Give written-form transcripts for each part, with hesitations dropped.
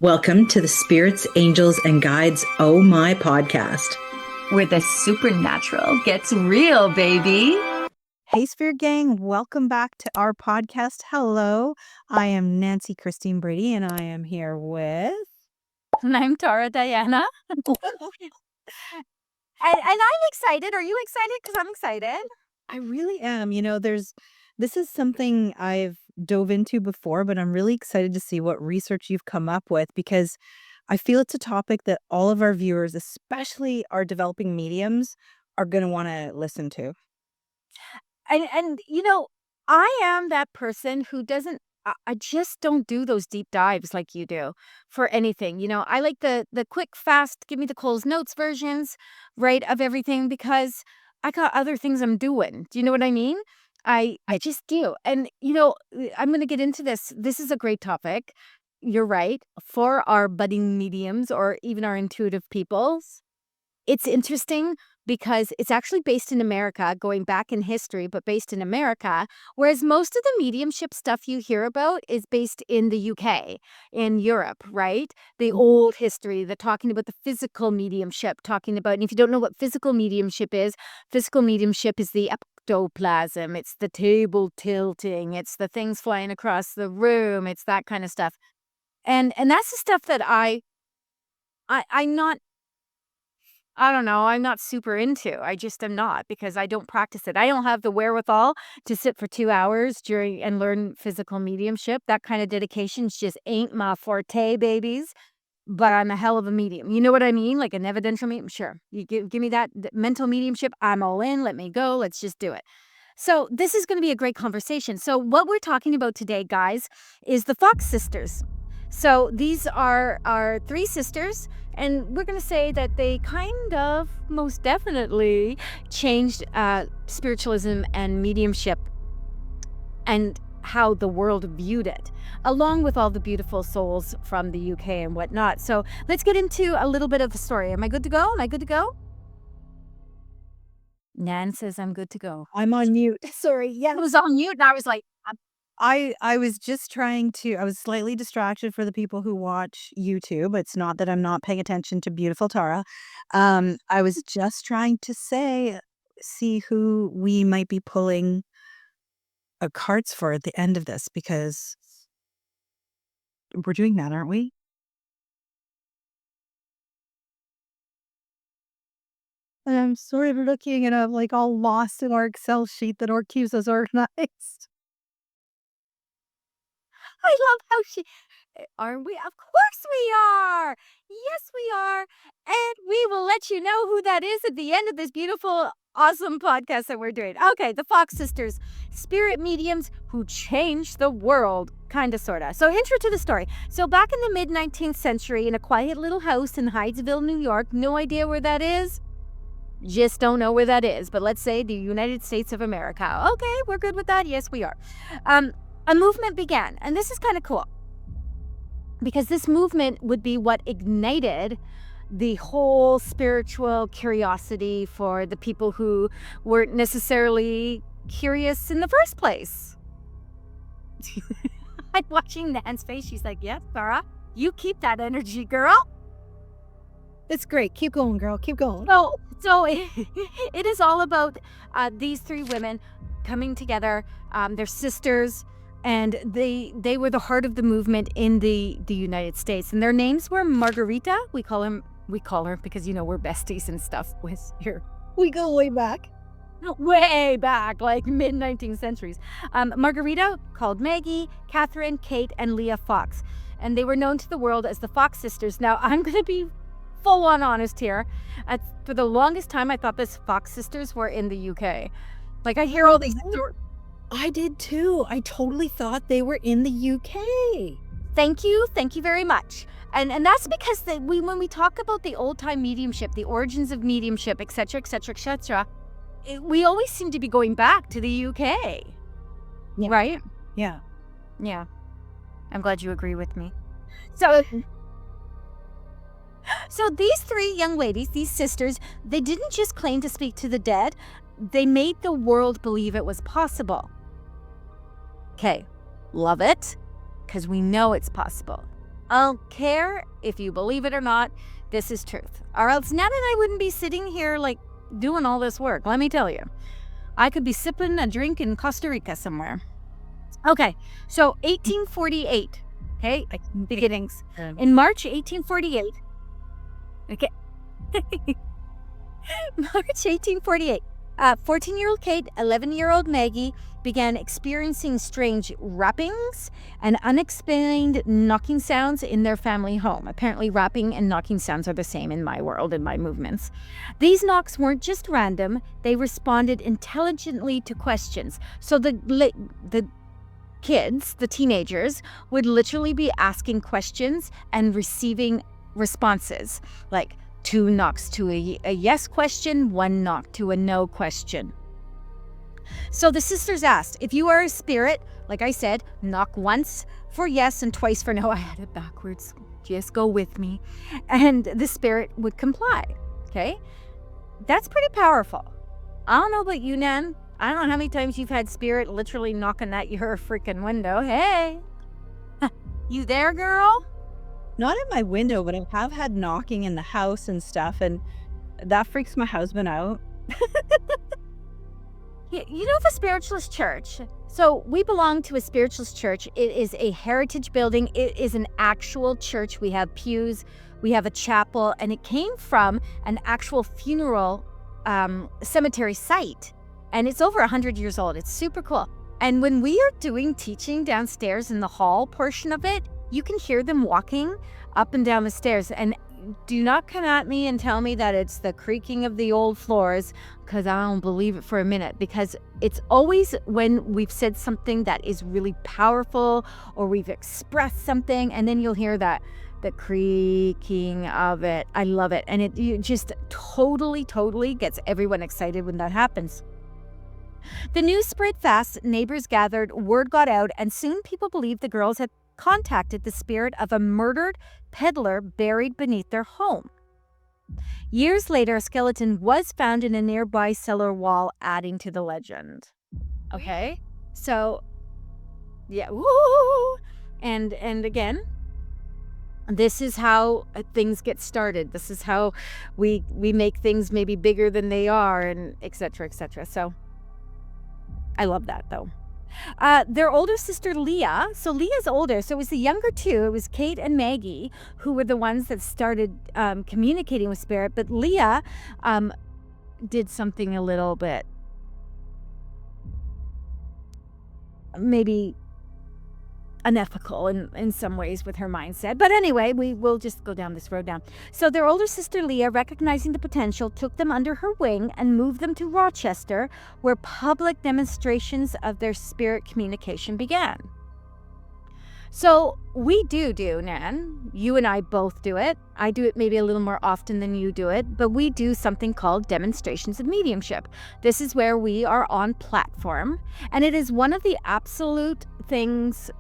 Welcome to the Spirits, Angels, and Guides Oh My podcast, where the supernatural gets real, baby. Hey, Spirit Gang, welcome back to our podcast. Hello, I am Nancy Christine Brady, and I am here with... And I'm Tara Diana. and I'm excited. Are you excited? Because I'm excited. I really am. This is something I've dove into before, but I'm really excited to see what research you've come up with, because I feel it's a topic that all of our viewers, especially our developing mediums, are going to want to listen to. And I am that person who doesn't, I just don't do those deep dives like you do for anything. I like the quick, fast, give me the Coles Notes versions, right, of everything, because I got other things I'm doing. Do you know what I mean? I just do. And, I'm going to get into this. This is a great topic. You're right. For our budding mediums or even our intuitive peoples, it's interesting because it's actually based in America, going back in history, but based in America, whereas most of the mediumship stuff you hear about is based in the UK, in Europe, right? The old history, the talking about the physical mediumship, talking about, and if you don't know what physical mediumship is the ectoplasm, it's the table tilting, it's the things flying across the room, it's that kind of stuff. And that's the stuff that I'm not, I don't know, I'm not super into. I just am not, because I don't practice it. I don't have the wherewithal to sit for 2 hours and learn physical mediumship. That kind of dedication just ain't my forte, babies. But I'm a hell of a medium. You know what I mean? Like an evidential medium. Sure. You give me that mental mediumship. I'm all in. Let me go. Let's just do it. So this is going to be a great conversation. So what we're talking about today, guys, is the Fox sisters. So these are our three sisters, and we're going to say that they kind of most definitely changed spiritualism and mediumship and how the world viewed it, along with all the beautiful souls from the UK and whatnot. So let's get into a little bit of the story. Am I good to go? Nan says I'm good to go. I'm on mute. Sorry. Yeah, I was on mute, and I was like, I was just I was slightly distracted for the people who watch YouTube. It's not that I'm not paying attention to beautiful Tara. I was just trying to see who we might be pulling cards for at the end of this, because we're doing that, aren't we? And I'm sort of looking and I'm like all lost in our Excel sheet that keeps us organized. I love how aren't we? Of course we are. Yes, we are. And we will let you know who that is at the end of this beautiful, awesome podcast that we're doing. Okay, the Fox sisters, spirit mediums who changed the world, kind of, sort of. So intro to the story. So back in the mid-19th century, in a quiet little house in Hydesville, New York, no idea where that is. Just don't know where that is. But let's say the United States of America. Okay, we're good with that. Yes, we are. A movement began, and this is kind of cool, because this movement would be what ignited the whole spiritual curiosity for the people who weren't necessarily curious in the first place. I'm watching Nan's face. She's like, yes, Sarah, you keep that energy, girl. It's great. Keep going, girl. Keep going. So it is all about these three women coming together. They're sisters. And they were the heart of the movement in the United States. And their names were Margarita. We call her because, we're besties and stuff with here. We go way back. Way back, like mid-19th centuries. Margarita, called Maggie, Catherine, Kate, and Leah Fox. And they were known to the world as the Fox sisters. Now, I'm going to be full-on honest here. For the longest time, I thought the Fox sisters were in the UK. Like, I hear all these stories. I did too. I totally thought they were in the UK. Thank you very much. And that's because when we talk about the old-time mediumship, the origins of mediumship, etc., we always seem to be going back to the UK. Yeah. Right? Yeah. Yeah. I'm glad you agree with me. So these three young ladies, these sisters, they didn't just claim to speak to the dead. They made the world believe it was possible. Okay, love it, because we know it's possible. I don't care if you believe it or not. This is truth. Or else Nan and I wouldn't be sitting here like doing all this work. Let me tell you. I could be sipping a drink in Costa Rica somewhere. Okay, so 1848. Okay, beginnings. In March 1848. Okay. March 1848. 14-year-old Kate, 11-year-old Maggie began experiencing strange rappings and unexplained knocking sounds in their family home. Apparently, rapping and knocking sounds are the same in my world, in my movements. These knocks weren't just random. They responded intelligently to questions. So the kids, the teenagers, would literally be asking questions and receiving responses, like 2 knocks to a yes question, 1 knock to a no question. So the sisters asked, if you are a spirit, like I said, knock once for yes and twice for no. I had it backwards. Just go with me. And the spirit would comply. Okay? That's pretty powerful. I don't know about you, Nan. I don't know how many times you've had spirit literally knocking at your freaking window. Hey, you there, girl? Not at my window, but I have had knocking in the house and stuff, and that freaks my husband out. You know the Spiritualist Church? So we belong to a Spiritualist church. It is a heritage building. It is an actual church. We have pews, we have a chapel, and it came from an actual funeral cemetery site. And it's over 100 years old. It's super cool. And when we are doing teaching downstairs in the hall portion of it, you can hear them walking up and down the stairs. And do not come at me and tell me that it's the creaking of the old floors, because I don't believe it for a minute. Because it's always when we've said something that is really powerful or we've expressed something, and then you'll hear the creaking of it. I love it. And it just totally gets everyone excited when that happens. The news spread fast, neighbors gathered, word got out, and soon people believed the girls had contacted the spirit of a murdered peddler buried beneath their home. Years later, a skeleton was found in a nearby cellar wall, adding to the legend. Okay, so yeah, woo! And again, this is how things get started. This is how we make things maybe bigger than they are, and etc. etc. So I love that though. Their older sister Leah, so Leah's older, so it was the younger two. It was Kate and Maggie who were the ones that started communicating with spirit, but Leah did something a little bit maybe unethical in some ways with her mindset. But anyway, we will just go down this road now. So their older sister Leah, recognizing the potential, took them under her wing and moved them to Rochester, where public demonstrations of their spirit communication began. So we do, Nan. You and I both do it. I do it maybe a little more often than you do it, but we do something called demonstrations of mediumship. This is where we are on platform, and it is one of the absolute things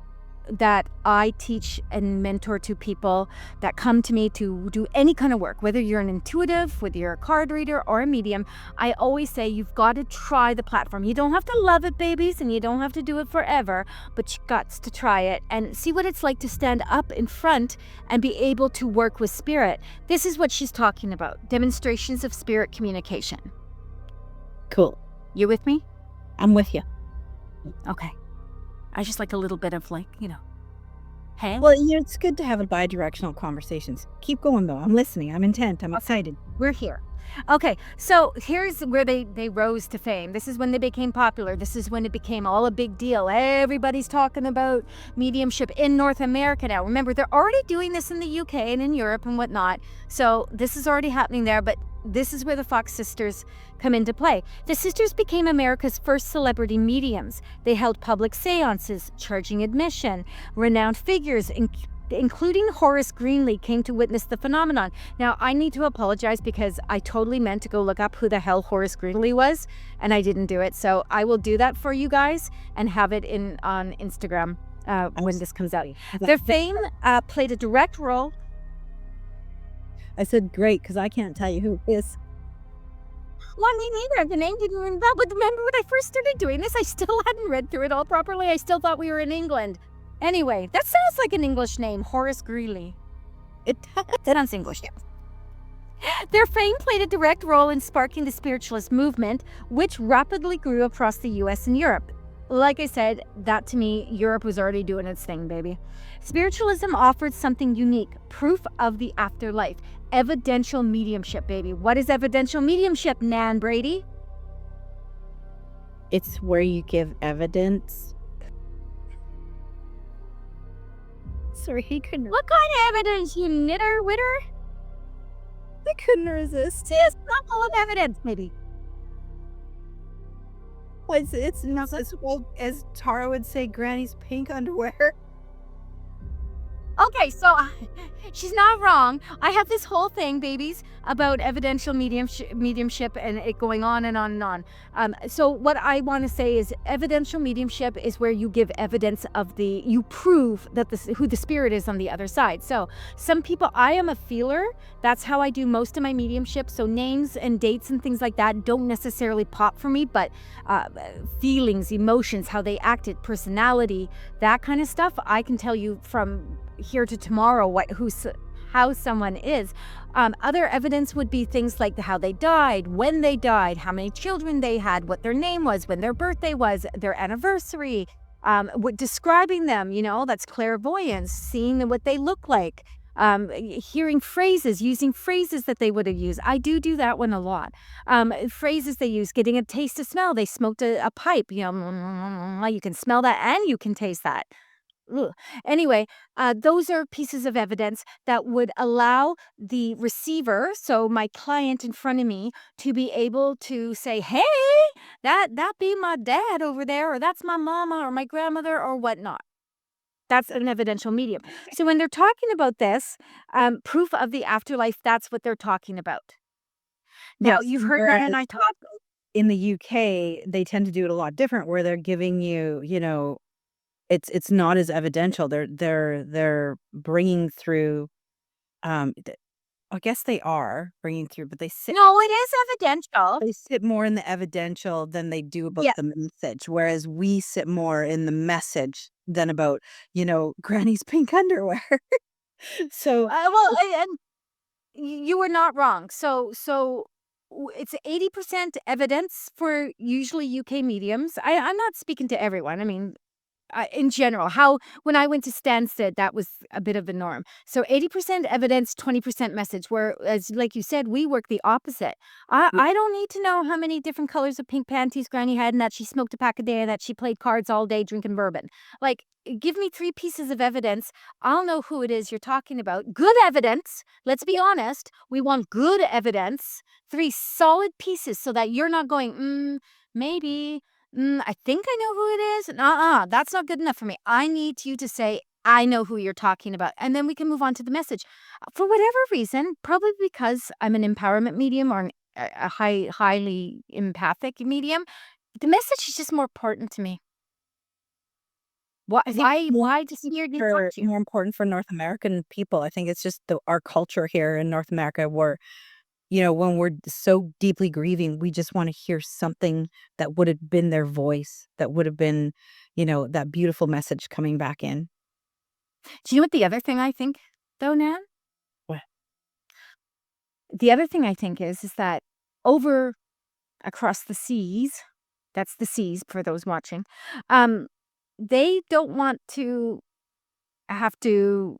that I teach and mentor to people that come to me to do any kind of work, whether you're an intuitive, whether you're a card reader or a medium. I always say you've got to try the platform. You don't have to love it, babies, and you don't have to do it forever, but you got to try it and see what it's like to stand up in front and be able to work with spirit. This is what she's talking about, demonstrations of spirit communication. Cool. You with me? I'm with you. Okay. I just like a little bit of hey? Well, it's good to have bi-directional conversations. Keep going, though. I'm listening. I'm intent. I'm excited. We're here. Okay, so here's where they rose to fame. This is when they became popular. This is when it became all a big deal. Everybody's talking about mediumship in North America now. Remember, they're already doing this in the UK and in Europe and whatnot. So this is already happening there, but this is where the Fox sisters come into play. The sisters became America's first celebrity mediums. They held public seances, charging admission. Renowned figures, including Horace Greeley, came to witness the phenomenon. Now, I need to apologize because I totally meant to go look up who the hell Horace Greeley was, and I didn't do it. So I will do that for you guys and have it on Instagram when this comes out. Their fame played a direct role. I said great because I can't tell you who it is. Well, me neither. The name didn't ring a bell. But remember when I first started doing this, I still hadn't read through it all properly. I still thought we were in England. Anyway, that sounds like an English name, Horace Greeley. It Sounds English. Their fame played a direct role in sparking the spiritualist movement, which rapidly grew across the US and Europe. Like I said, that to me, Europe was already doing its thing, baby. Spiritualism offered something unique, proof of the afterlife, evidential mediumship, baby. What is evidential mediumship, Nan Brady? It's where you give evidence. Sorry, he couldn't. What kind of evidence, you knitter witter? I couldn't resist. It's not full of evidence, maybe. It's not as well as Tara would say, Granny's pink underwear. Okay, so she's not wrong. I have this whole thing, babies, about evidential mediumship and it going on and on and on. So what I want to say is evidential mediumship is where you give evidence of you prove that who the spirit is on the other side. So some people, I am a feeler. That's how I do most of my mediumship. So names and dates and things like that don't necessarily pop for me, but feelings, emotions, how they acted, personality, that kind of stuff, I can tell you from here to tomorrow how someone is. Other evidence would be things like how they died, when they died, how many children they had, what their name was, when their birthday was, their anniversary, describing them, that's clairvoyance, seeing what they look like, hearing phrases, using phrases that they would have used. I do that one a lot. Phrases they use, getting a taste of smell. They smoked a pipe, you can smell that and you can taste that. Ugh. Anyway, those are pieces of evidence that would allow the receiver, so my client in front of me, to be able to say, hey, that be my dad over there, or that's my mama or my grandmother or whatnot. That's an evidential medium. So when they're talking about this, proof of the afterlife, that's what they're talking about. Now, Yes, you've heard Nan and I talk. in the UK, they tend to do it a lot different, where they're giving you, it's not as evidential. They're bringing through. I guess they are bringing through, but they sit. No, it is evidential. They sit more in the evidential than they do about Yeah. the message. Whereas we sit more in the message than about, Granny's pink underwear. So And you were not wrong. So it's 80% evidence for usually UK mediums. I'm not speaking to everyone. I mean, in general, when I went to Stansted, that was a bit of the norm. So 80% evidence, 20% message, whereas, like you said, we work the opposite. I don't need to know how many different colors of pink panties Granny had and that she smoked a pack a day and that she played cards all day drinking bourbon. Like, give me 3 pieces of evidence. I'll know who it is you're talking about. Good evidence. Let's be honest. We want good evidence. 3 solid pieces so that you're not going, maybe. I think I know who it is. That's not good enough for me. I need you to say, I know who you're talking about. And then we can move on to the message. For whatever reason, probably because I'm an empowerment medium or a highly empathic medium, the message is just more important to me. I think Why does he need to talk to you? more important for North American people. I think it's just our culture here in North America where, when we're so deeply grieving, we just want to hear something that would have been their voice, that would have been, that beautiful message coming back in. Do you know what the other thing I think, though, Nan? What? The other thing I think is that over across the seas, that's the seas for those watching, they don't want to have to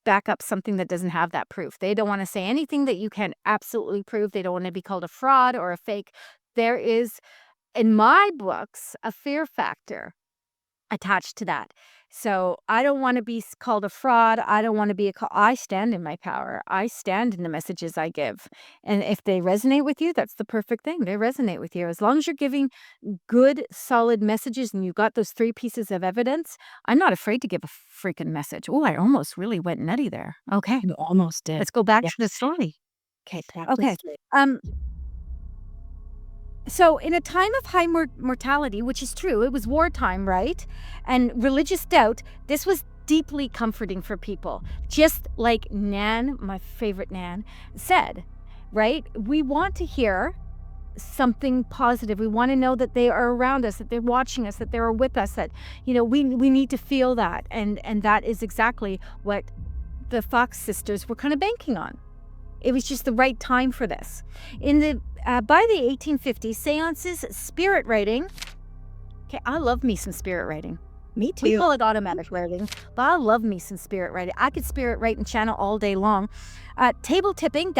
back up something that doesn't have that proof. They don't want to say anything that you can absolutely prove. They don't want to be called a fraud or a fake. There is, in my books, a fear factor attached to that. So I don't want to be called a fraud. I don't want to be I stand in my power. I stand in the messages I give. And if they resonate with you, that's the perfect thing. They resonate with you. As long as you're giving good, solid messages and you've got those 3 pieces of evidence, I'm not afraid to give a freaking message. Oh, I almost really went nutty there. Okay. You almost did. Let's go back to the story. Okay. Okay. So in a time of high mortality, which is true, it was wartime, right? And religious doubt, this was deeply comforting for people. Just like Nan, my favorite Nan, said, right? We want to hear something positive. We want to know that they are around us, that they're watching us, that they're with us, that, we need to feel that. And that is exactly what the Fox sisters were kind of banking on. It was just the right time for this. By the 1850s, seances, spirit writing. Okay, I love me some spirit writing. Me We too. call it automatic writing, but I love me some spirit writing. I could spirit write and channel all day long. Table tipping,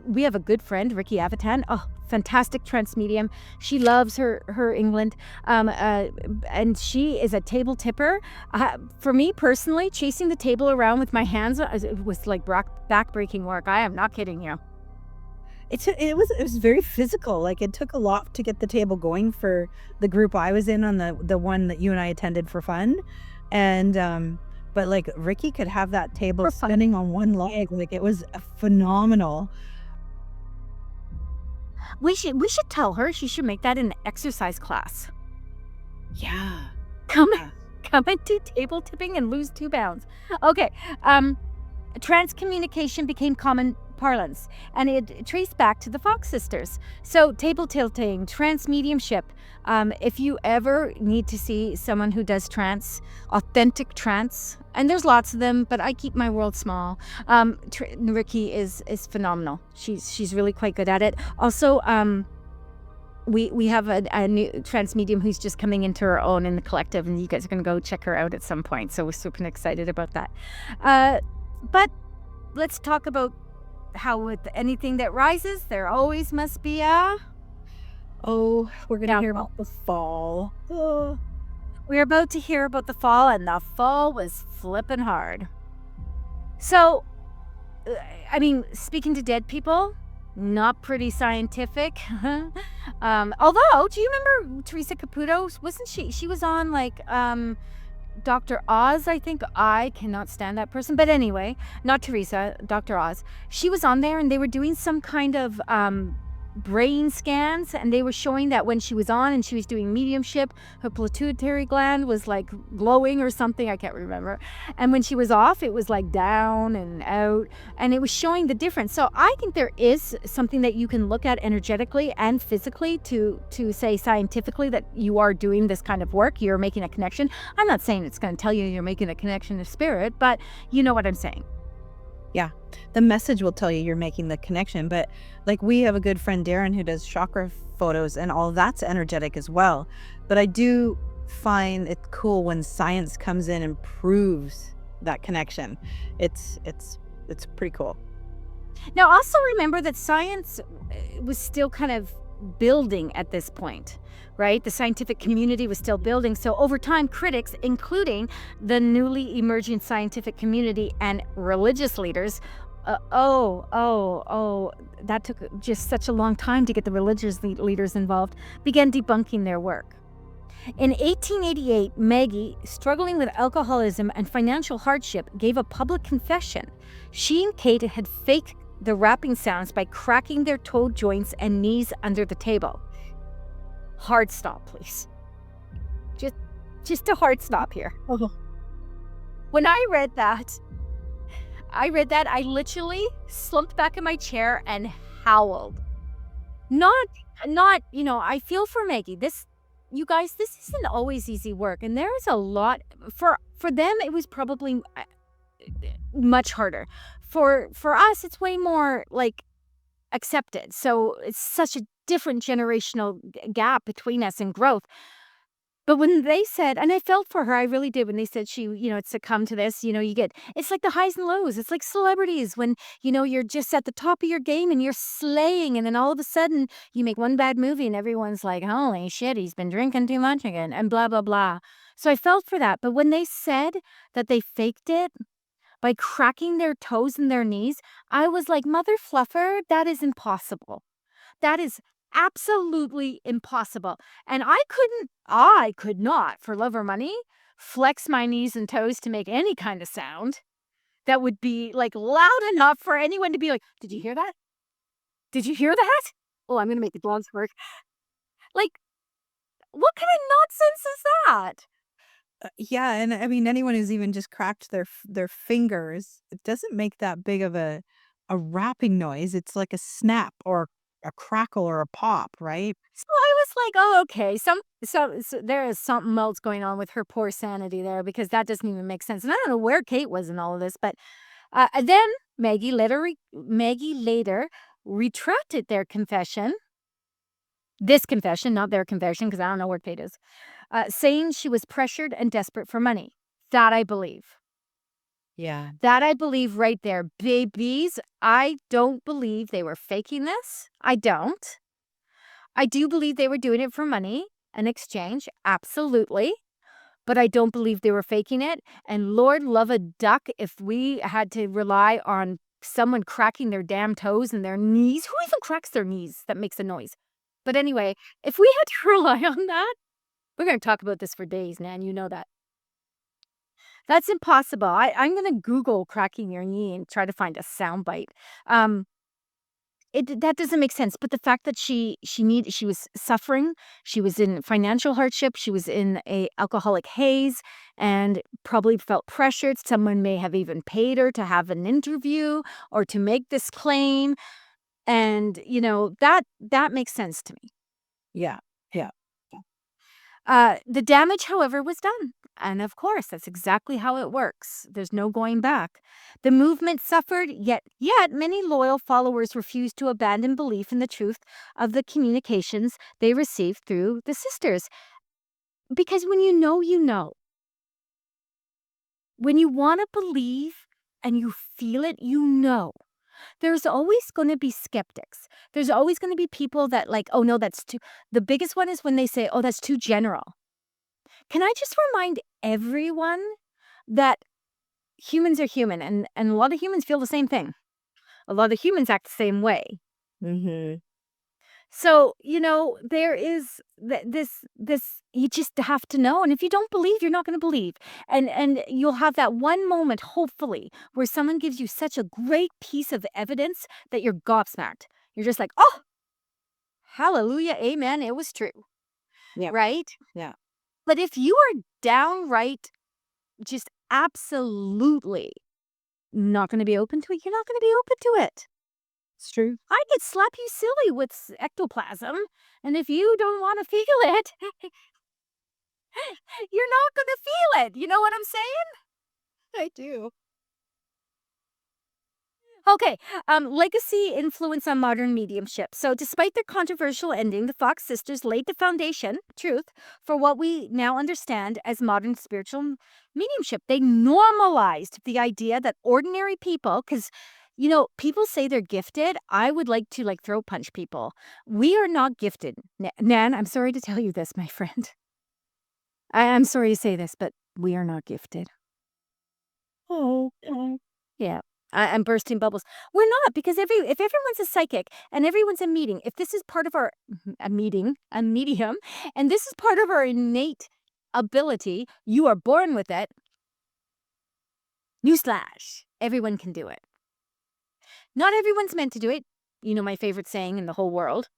we have a good friend, Ricky Avitan. Oh, fantastic trance medium. She loves her England, and she is a table tipper. For me personally, chasing the table around with my hands, it was like back-breaking work. I am not kidding you. It was very physical. Like, it took a lot to get the table going for the group I was in on the one that you and I attended for fun. And but like, Ricky could have that table For fun. spinning on one leg. Like, it was phenomenal. We should tell her she should make that an exercise class. Yeah. Come Yeah. come and do table tipping and lose 2 pounds. Okay. Trans communication became common parlance, and it traced back to the Fox sisters. So table tilting, trance mediumship. If you ever need to see someone who does trance, authentic trance, and there's lots of them, but I keep my world small. Ricky is phenomenal. She's really quite good at it. Also, we have a new trance medium who's just coming into her own in the collective, and you guys are going to go check her out at some point. So we're super excited about that. But let's talk about how with anything that rises, there always must be a... Oh, we're gonna hear Downfall. about the fall. Oh. We're about to hear about the fall, and the fall was flipping hard. So, speaking to dead people, not pretty scientific. Although, do you remember Teresa Caputo? Wasn't she? She was on like Dr. Oz, I think. I cannot stand that person. But anyway, not Teresa, Dr. Oz. She was on there, and they were doing some kind of brain scans, and they were showing that when she was on and she was doing mediumship, her pituitary gland was like glowing or something, I can't remember, and when she was off, it was like down and out, and it was showing the difference. So I think there is something that you can look at energetically and physically to say scientifically that you are doing this kind of work, you're making a connection. I'm not saying it's going to tell you you're making a connection to spirit, but you know what I'm saying. Yeah, the message will tell you you're making the connection. But like, we have a good friend, Darren, who does chakra photos, and all that's energetic as well. But I do find it cool when science comes in and proves that connection. It's pretty cool. Now, also remember that science was still kind of building at this point, right? The scientific community was still building. So over time, critics, including the newly emerging scientific community and religious leaders, that took just such a long time to get the religious leaders involved, began debunking their work. In 1888, Maggie, struggling with alcoholism and financial hardship, gave a public confession. She and Kate had faked the rapping sounds by cracking their toe joints and knees under the table. Hard stop, please. Just a hard stop here. Oh. When I read that, I literally slumped back in my chair and howled. Not, I feel for Maggie. You guys, this isn't always easy work, and there is a lot for them. It was probably much harder. For us, it's way more like accepted. So it's such a different generational gap between us and growth. But when they said, and I felt for her, I really did, when they said she, had succumbed to this, it's like the highs and lows. It's like celebrities when, you're just at the top of your game and you're slaying. And then all of a sudden you make one bad movie and everyone's like, holy shit, he's been drinking too much again and blah, blah, blah. So I felt for that. But when they said that they faked it by cracking their toes and their knees, I was like, mother fluffer, that is impossible. That is absolutely impossible. And I could not, for love or money, flex my knees and toes to make any kind of sound that would be like loud enough for anyone to be like, did you hear that? Did you hear that? Oh, I'm going to make the dogs work. Like, what kind of nonsense is that? Yeah, and I mean, anyone who's even just cracked their fingers, it doesn't make that big of a rapping noise. It's like a snap or a crackle or a pop, right? So I was like, "Oh, okay. So there is something else going on with her poor sanity there because that doesn't even make sense." And I don't know where Kate was in all of this, but then Maggie later retracted their confession. This confession, not their confession, because I don't know where Kate is, saying she was pressured and desperate for money. That I believe. Yeah. That I believe right there. Babies, I don't believe they were faking this. I don't. I do believe they were doing it for money and exchange. Absolutely. But I don't believe they were faking it. And Lord love a duck if we had to rely on someone cracking their damn toes and their knees. Who even cracks their knees? That makes a noise. But anyway, if we had to rely on that, we're going to talk about this for days, Nan. You know that. That's impossible. I'm going to Google cracking your knee and try to find a soundbite. That doesn't make sense. But the fact that she was suffering, she was in financial hardship, she was in a alcoholic haze, and probably felt pressured. Someone may have even paid her to have an interview or to make this claim, and that makes sense to me. Yeah. Yeah. The damage, however, was done. And of course, that's exactly how it works. There's no going back. The movement suffered, yet many loyal followers refused to abandon belief in the truth of the communications they received through the sisters. Because when you know, you know. When you want to believe and you feel it, you know. There's always going to be skeptics. There's always going to be people that like, oh no, that's too. The biggest one is when they say, oh, that's too general. Can I just remind everyone that humans are human, and a lot of humans feel the same thing. A lot of humans act the same way. Mm-hmm. So, there is this you just have to know. And if you don't believe, you're not going to believe. And you'll have that one moment, hopefully, where someone gives you such a great piece of evidence that you're gobsmacked. You're just like, oh, hallelujah, amen, it was true. Yeah. Right? Yeah. But if you are downright just absolutely not going to be open to it, you're not going to be open to it. It's true. I could slap you silly with ectoplasm, and if you don't want to feel it, you're not going to feel it. You know what I'm saying? I do. Okay, legacy influence on modern mediumship. So, despite their controversial ending, the Fox sisters laid the foundation, truth, for what we now understand as modern spiritual mediumship. They normalized the idea that ordinary people, because people say they're gifted. I would like to throat punch people. We are not gifted. Nan, I'm sorry to tell you this, my friend. I'm sorry to say this, but we are not gifted. Oh. Yeah. I'm bursting bubbles. We're not, because if everyone's a psychic and everyone's a medium, if this is part of our a medium, and this is part of our innate ability, you are born with it. Newsflash, everyone can do it. Not everyone's meant to do it. You know my favorite saying in the whole world.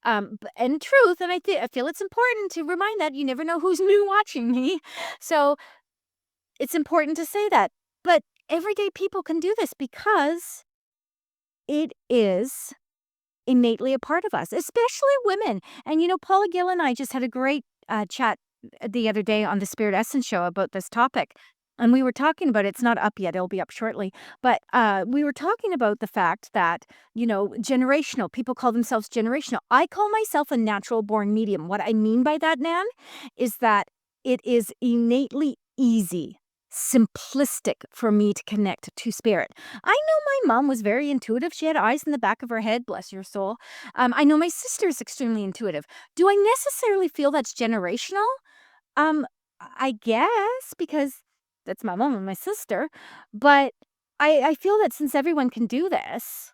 And truth, and I feel it's important to remind that you never know who's new watching me. So it's important to say that. But everyday people can do this because it is innately a part of us, especially women. And Paula Gill and I just had a great chat the other day on the Spirit Essence show about this topic. And we were talking about, it's not up yet, it'll be up shortly. But we were talking about the fact that, generational, people call themselves generational. I call myself a natural born medium. What I mean by that, Nan, is that it is innately easy, simplistic for me to connect to spirit. I know my mom was very intuitive. She had eyes in the back of her head, bless your soul. I know my sister's extremely intuitive. Do I necessarily feel that's generational? I guess, because that's my mom and my sister. But I feel that since everyone can do this,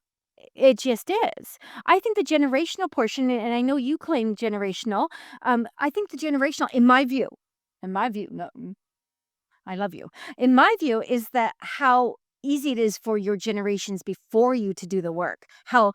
it just is. I think the generational portion, and I know you claim generational, I think the generational, in my view, no, I love you. In my view, is that how easy it is for your generations before you to do the work. How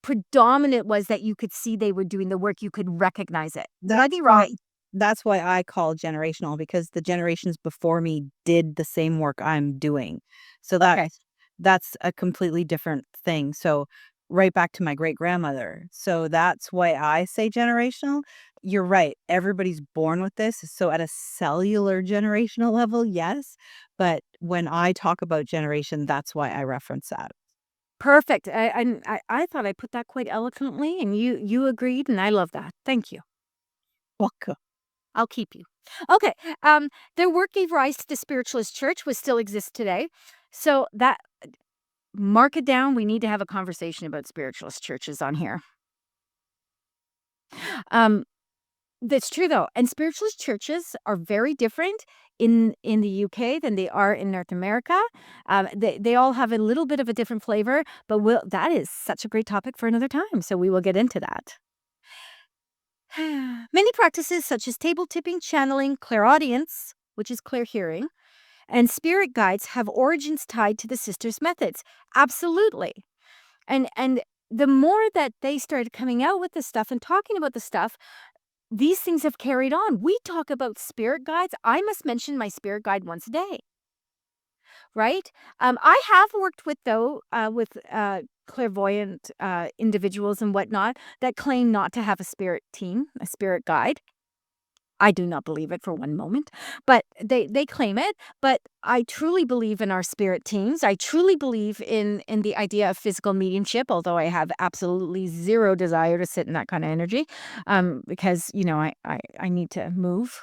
predominant was that you could see they were doing the work, you could recognize it. Would I be wrong? That's why I call generational, because the generations before me did the same work I'm doing. So Okay. that's a completely different thing. So right back to my great grandmother. So that's why I say generational. You're right. Everybody's born with this. So at a cellular generational level, yes. But when I talk about generation, that's why I reference that. Perfect. I thought I put that quite eloquently, and you agreed, and I love that. Thank you. Welcome. I'll keep you. Okay. Their work gave rise to the spiritualist church, which still exists today. So that mark it down. We need to have a conversation about spiritualist churches on here. Um, that's true though, and spiritualist churches are very different in the UK than they are in North America. They all have a little bit of a different flavor, but that is such a great topic for another time. So we will get into that. Many practices such as table tipping, channeling, clairaudience, which is clear hearing, and spirit guides have origins tied to the sisters' methods. Absolutely. And the more that they started coming out with this stuff and talking about the stuff, these things have carried on. We talk about spirit guides. I must mention my spirit guide once a day, right? I have worked with clairvoyant individuals and whatnot that claim not to have a spirit team, a spirit guide. I do not believe it for one moment, but they claim it. But I truly believe in our spirit teams. I truly believe in the idea of physical mediumship, although I have absolutely zero desire to sit in that kind of energy, because I need to move.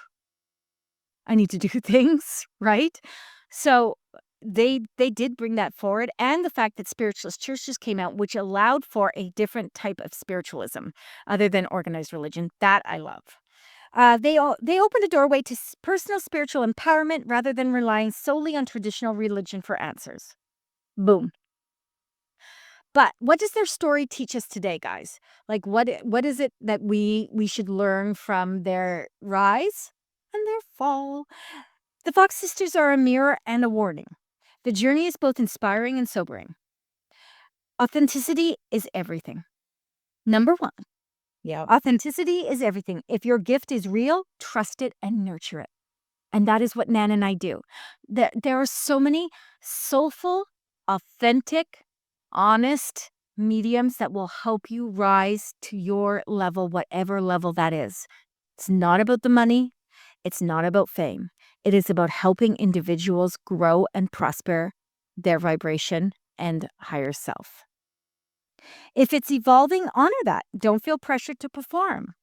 I need to do things, right? So they did bring that forward, and the fact that spiritualist churches came out, which allowed for a different type of spiritualism other than organized religion. That I love. They opened a doorway to personal spiritual empowerment rather than relying solely on traditional religion for answers. Boom. But what does their story teach us today, guys? Like, what is it that we should learn from their rise and their fall? The Fox sisters are a mirror and a warning. The journey is both inspiring and sobering. Authenticity is everything. Number one. Yeah. Authenticity is everything. If your gift is real, trust it and nurture it. And that is what Nan and I do. There are so many soulful, authentic, honest mediums that will help you rise to your level, whatever level that is. It's not about the money. It's not about fame. It is about helping individuals grow and prosper their vibration and higher self. If it's evolving, honor that. Don't feel pressured to perform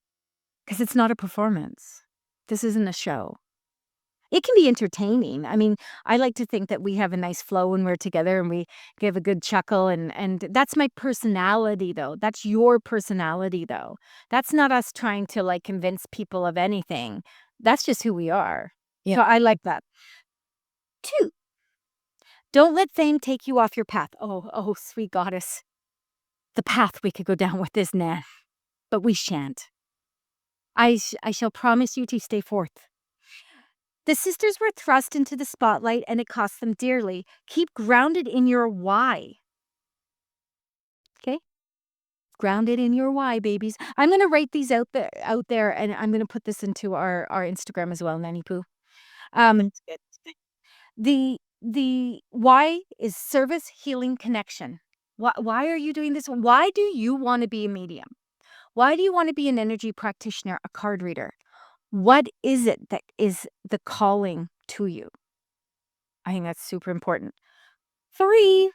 because it's not a performance. This isn't a show. It can be entertaining. I mean, I like to think that we have a nice flow when we're together and we give a good chuckle and that's my personality though. That's your personality though. That's not us trying to like convince people of anything. That's just who we are. Yeah. So I like that. 2, don't let fame take you off your path. Oh, sweet goddess. The path we could go down with this, Nan, but we shan't. I shall promise you to stay forth. The sisters were thrust into the spotlight and it cost them dearly. Keep grounded in your why. Okay? Grounded in your why, babies. I'm going to write these out there, and I'm going to put this into our Instagram as well, Nanny Poo. The why is service, healing, connection. Why are you doing this? Why do you want to be a medium? Why do you want to be an energy practitioner, a card reader? What is it that is the calling to you? I think that's super important. 3,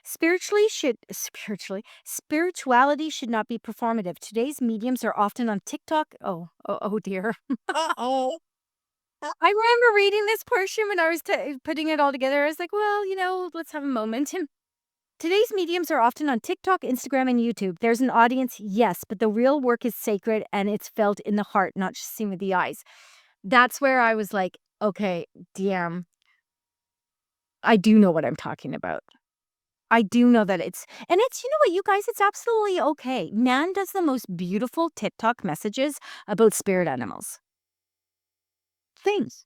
spirituality should not be performative. Today's mediums are often on TikTok. Oh dear. Oh. I remember reading this portion when I was putting it all together. I was like, well, let's have a moment. Today's mediums are often on TikTok, Instagram, and YouTube. There's an audience, yes, but the real work is sacred and it's felt in the heart, not just seen with the eyes. That's where I was like, okay, damn, I do know what I'm talking about. I do know that and it's, you know what, you guys, it's absolutely okay. Nan does the most beautiful TikTok messages about spirit animals. Things.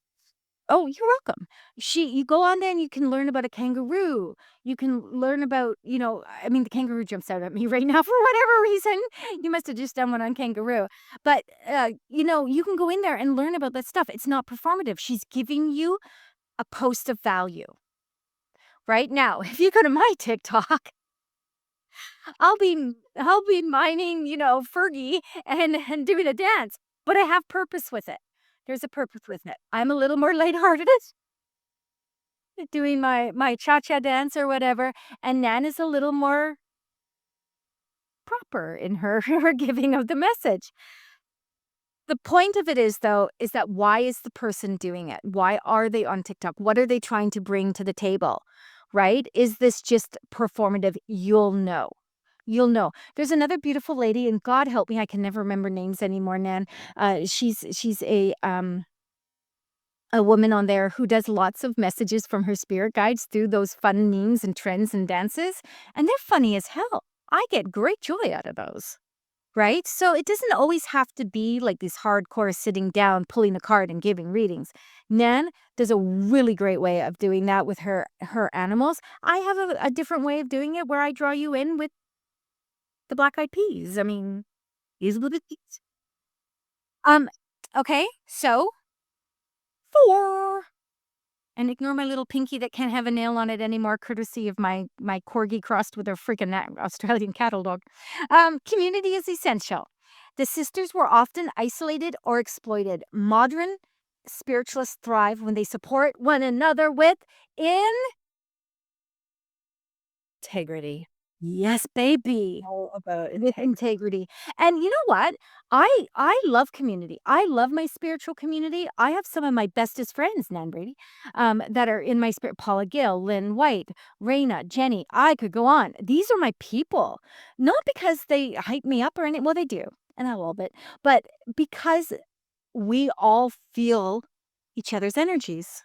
Oh, you're welcome. You go on there and you can learn about a kangaroo. You can learn about, the kangaroo jumps out at me right now for whatever reason. You must have just done one on kangaroo. But, you can go in there and learn about that stuff. It's not performative. She's giving you a post of value. Right now, if you go to my TikTok, I'll be mining, Fergie and doing a dance, but I have purpose with it. There's a purpose with it. I'm a little more lighthearted doing my cha-cha dance or whatever, and Nan is a little more proper in her her giving of the message. The point of it is, though, is that why is the person doing it? Why are they on TikTok? What are they trying to bring to the table, right? Is this just performative? You'll know. You'll know. There's another beautiful lady, and God help me, I can never remember names anymore, Nan. She's a woman on there who does lots of messages from her spirit guides through those fun memes and trends and dances, and they're funny as hell. I get great joy out of those. Right? So it doesn't always have to be like these hardcore sitting down, pulling a card and giving readings. Nan does a really great way of doing that with her animals. I have a different way of doing it where I draw you in with the black eyed peas. I mean, these are the peas. Okay, so 4. And ignore my little pinky that can't have a nail on it anymore, courtesy of my corgi crossed with a freaking Australian cattle dog. Community is essential. The sisters were often isolated or exploited. Modern spiritualists thrive when they support one another with integrity. Yes, baby. All about With integrity. And you know what? I love community. I love my spiritual community. I have some of my bestest friends, Nan Brady, that are in my spirit. Paula Gill, Lynn White, Raina, Jenny. I could go on. These are my people. Not because they hype me up or anything. Well, they do, and a little bit, but because we all feel each other's energies.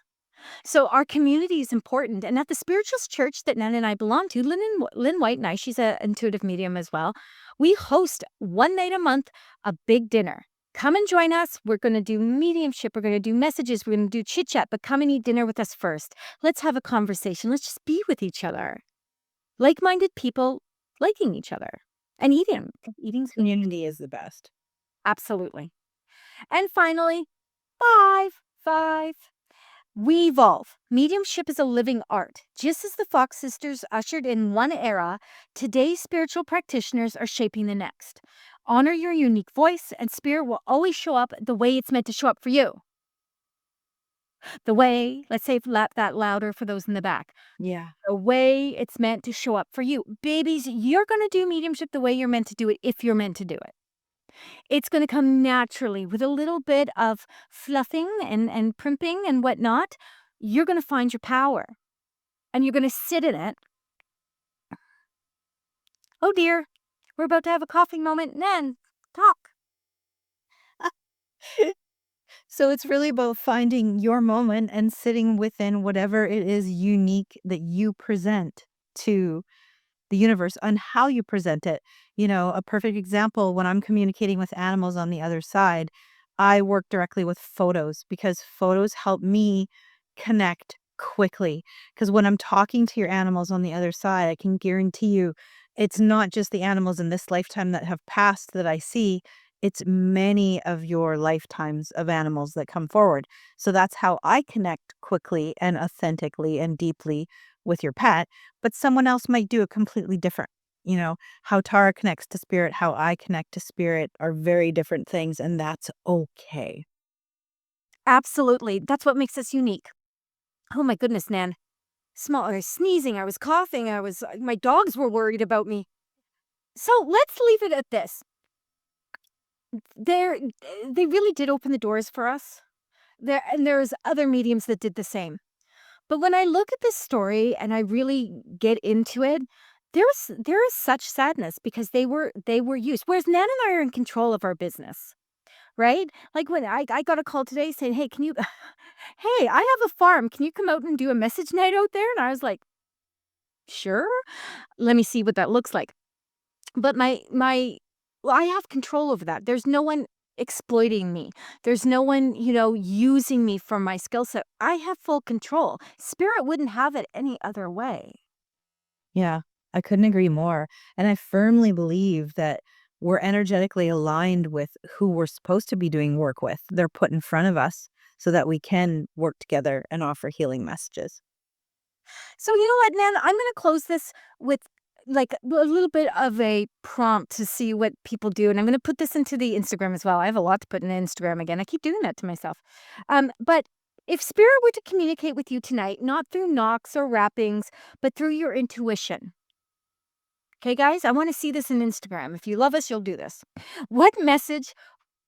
So our community is important. And at the spiritualist church that Nan and I belong to, Lynn White and I, she's an intuitive medium as well, we host one night a month a big dinner. Come and join us. We're going to do mediumship. We're going to do messages. We're going to do chit chat, but come and eat dinner with us first. Let's have a conversation. Let's just be with each other. Like-minded people liking each other and eating. Eating's community is the best. absolutely. And finally, 5. We evolve. Mediumship is a living art. Just as the Fox sisters ushered in one era, today's spiritual practitioners are shaping the next. Honor your unique voice, and spirit will always show up the way it's meant to show up for you. The way, let's say that louder for those in the back. Yeah. The way it's meant to show up for you. Babies, you're going to do mediumship the way you're meant to do it if you're meant to do it. It's going to come naturally with a little bit of fluffing and primping and whatnot. You're going to find your power and you're going to sit in it. Oh dear, we're about to have a coughing moment. Nan, talk. So it's really about finding your moment and sitting within whatever it is unique that you present to the universe and how you present it. A perfect example, when I'm communicating with animals on the other side, I work directly with photos because photos help me connect quickly. Because when I'm talking to your animals on the other side, I can guarantee you it's not just the animals in this lifetime that have passed that I see. It's many of your lifetimes of animals that come forward. So that's how I connect quickly and authentically and deeply with your pet, but someone else might do it completely different. How Tara connects to spirit, how I connect to spirit are very different things, and that's okay. Absolutely. That's what makes us unique. Oh my goodness, Nan. I was sneezing. I was coughing. My dogs were worried about me. So let's leave it at this. They really did open the doors for us. There's other mediums that did the same. But when I look at this story and I really get into it, there is such sadness because they were used. Whereas Nan and I are in control of our business, right? Like when I got a call today saying, "Hey, can you hey, I have a farm. Can you come out and do a message night out there?" And I was like, "Sure. Let me see what that looks like." But well, I have control over that. There's no one exploiting me. There's no one, using me for my skill set. I have full control. Spirit wouldn't have it any other way. Yeah, I couldn't agree more. And I firmly believe that we're energetically aligned with who we're supposed to be doing work with. They're put in front of us so that we can work together and offer healing messages. So you know what, Nan? I'm going to close this with like a little bit of a prompt to see what people do. And I'm going to put this into the Instagram as well. I have a lot to put in Instagram again. I keep doing that to myself. But if spirit were to communicate with you tonight, not through knocks or rappings, but through your intuition. Okay, guys, I want to see this in Instagram. If you love us, you'll do this. What message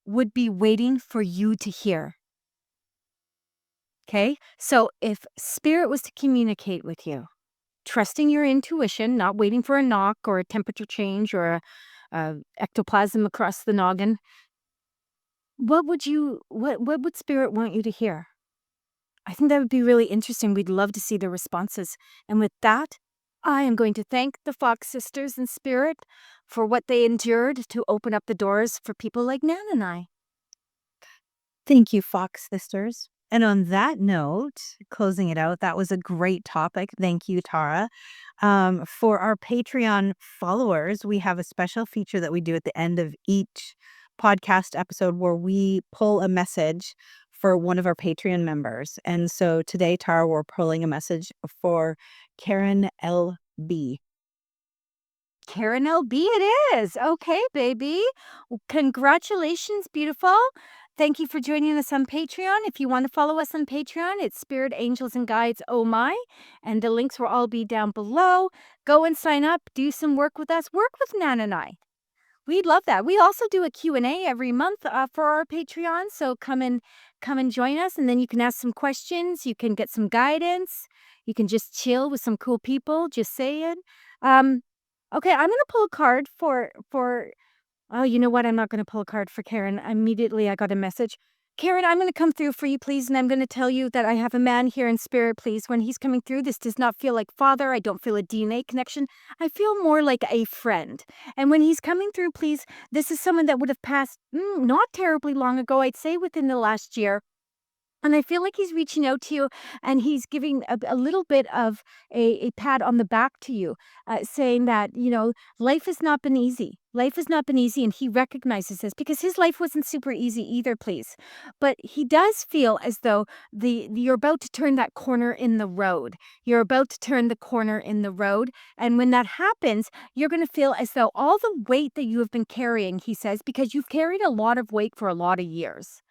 would be waiting for you to hear? Okay, so if spirit was to communicate with you, trusting your intuition, not waiting for a knock or a temperature change or a ectoplasm across the noggin, what would spirit want you to hear? I think that would be really interesting. We'd love to see the responses. And with that, I am going to thank the Fox sisters in spirit for what they endured to open up the doors for people like Nan and I. Thank you, Fox sisters. And on that note, closing it out, that was a great topic. Thank you, Tara. For our Patreon followers, we have a special feature that we do at the end of each podcast episode where we pull a message for one of our Patreon members. And so today, Tara, we're pulling a message for Karen L.B. Karen LB it is. Okay, baby. Well, congratulations, beautiful. Thank you for joining us on Patreon. If you want to follow us on Patreon, it's Spirit Angels and Guides Oh My, and the links will all be down below. Go and sign up, do some work with us, work with Nan and I. We'd love that. We also do a Q&A every month for our Patreon, so come and join us, and then you can ask some questions, you can get some guidance, you can just chill with some cool people, just saying. Okay, I'm going to pull a card for oh, you know what? I'm not going to pull a card for Karen. Immediately, I got a message. Karen, I'm going to come through for you, please, and I'm going to tell you that I have a man here in spirit, please. When he's coming through, this does not feel like father. I don't feel a DNA connection. I feel more like a friend. And when he's coming through, please, this is someone that would have passed not terribly long ago, I'd say within the last year. And I feel like he's reaching out to you and he's giving a little bit of a pat on the back to you, saying that, life has not been easy. Life has not been easy. And he recognizes this because his life wasn't super easy either, please. But he does feel as though you're about to turn that corner in the road. You're about to turn the corner in the road. And when that happens, you're going to feel as though all the weight that you have been carrying, he says, because you've carried a lot of weight for a lot of years.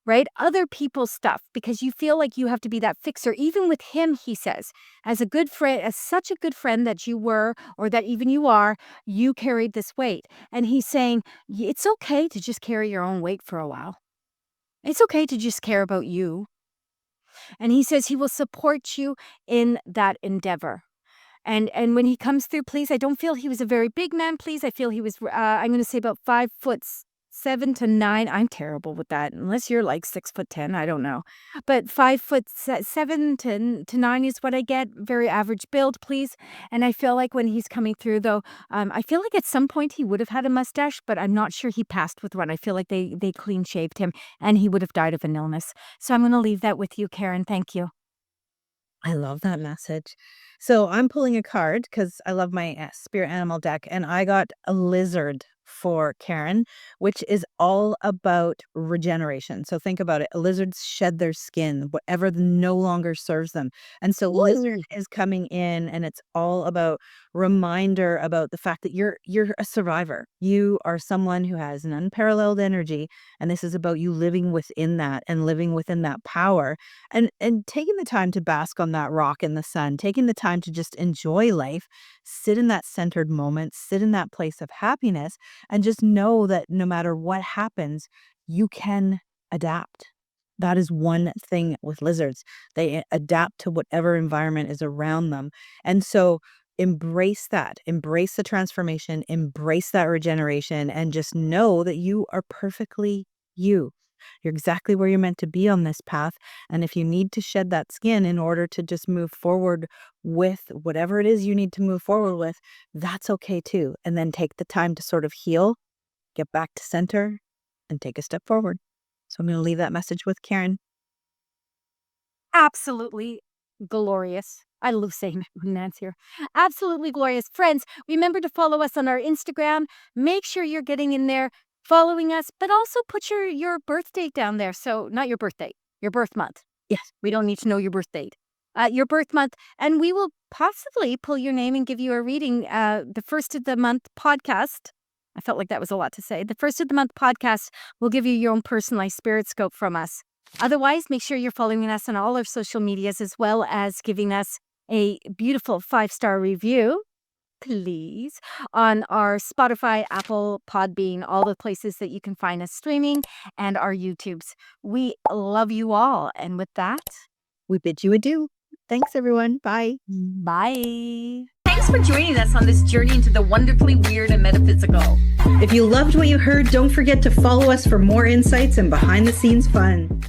Right? Other people's stuff, because you feel like you have to be that fixer. Even with him, he says, as a good friend, as such a good friend that you were, or that even you are, you carried this weight. And he's saying, it's okay to just carry your own weight for a while. It's okay to just care about you. And he says he will support you in that endeavor. And when he comes through, please, I don't feel he was a very big man, please. I feel he was, I'm going to say about 5'7" to 9. I'm terrible with that. Unless you're like 6'10", I don't know. But 5'7" to 9 is what I get. Very average build, please. And I feel like when he's coming through, though, I feel like at some point he would have had a mustache, but I'm not sure he passed with one. I feel like they clean shaved him, and he would have died of an illness. So I'm going to leave that with you, Karen. Thank you. I love that message. So I'm pulling a card because I love my spirit animal deck, and I got a lizard for Karen, which is all about regeneration. So think about it. Lizards shed their skin, whatever no longer serves them. And so lizard is coming in, and it's all about reminder about the fact that you're a survivor. You are someone who has an unparalleled energy, and this is about you living within that and living within that power and taking the time to bask on that rock in the sun, taking the time to just enjoy life, sit in that centered moment, sit in that place of happiness, and just know that no matter what happens, you can adapt. That is one thing with lizards. They adapt to whatever environment is around them. And so embrace that, embrace the transformation, embrace that regeneration, and just know that you are perfectly you. You're exactly where you're meant to be on this path. And if you need to shed that skin in order to just move forward with whatever it is you need to move forward with, that's okay too. And then take the time to sort of heal, get back to center, and take a step forward. So I'm going to leave that message with Karen. Absolutely glorious. I love saying it when Nan's here. Absolutely glorious. Friends, remember to follow us on our Instagram. Make sure you're getting in there, following us, but also put your birth date down there. So not your birth date, your birth month. Yes. We don't need to know your birth date. your birth month, and we will possibly pull your name and give you a reading. The first of the month podcast. I felt like that was a lot to say. The first of the month podcast will give you your own personalized spirit scope from us. Otherwise, make sure you're following us on all our social medias, as well as giving us a beautiful 5-star review, please, on our Spotify, Apple, Podbean, all the places that you can find us streaming, and our YouTubes. We love you all. And with that, We bid you adieu. Thanks, everyone. Bye. bye. Thanks for joining us on this journey into the wonderfully weird and metaphysical. If you loved what you heard, don't forget to follow us for more insights and behind the scenes fun.